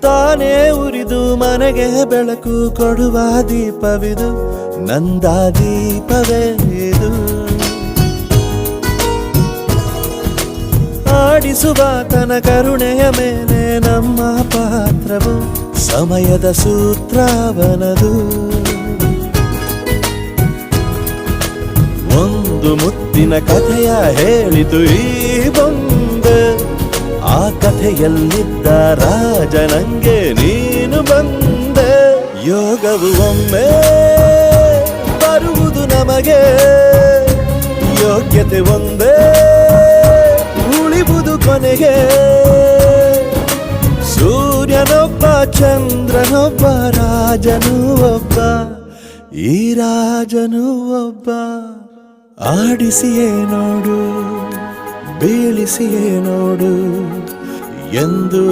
ತಾನೇ ಉರಿದು ಮನೆಗೆ ಬೆಳಕು ಕೊಡುವ ದೀಪವಿದು, ನಂದ ದೀಪವೇ ಇದು. ಆಡಿಸುವ ತನ ಕರುಣೆಯ ಮೇಲೆ ನಮ್ಮ ಪಾತ್ರವು, ಸಮಯದ ಸೂತ್ರವನದು. ಒಂದು ಮುತ್ತಿನ ಕಥೆಯ ಹೇಳಿತು ಈ ಬೊಂಬೆ, ಆ ಕಥೆಯಲ್ಲಿದ್ದ ರಾಜ ನಂಗೆ ನೀನು ಬಂದೆ. ಯೋಗವು ಒಮ್ಮೆ ಬರುವುದು ನಮಗೆ, ಯೋಗ್ಯತೆ ಒಂದೇ ಉಳಿವುದು ಕೊನೆಗೆ. ಸೂರ್ಯನೊಬ್ಬ ಚಂದ್ರನೊಬ್ಬ ರಾಜನು ಒಬ್ಬ, ಈ ರಾಜನು ಒಬ್ಬ. ಆಡಿಸಿಯೇ ನೋಡು, ಬೀಳಿಸಿಯೇ ನೋಡು ಎಂದು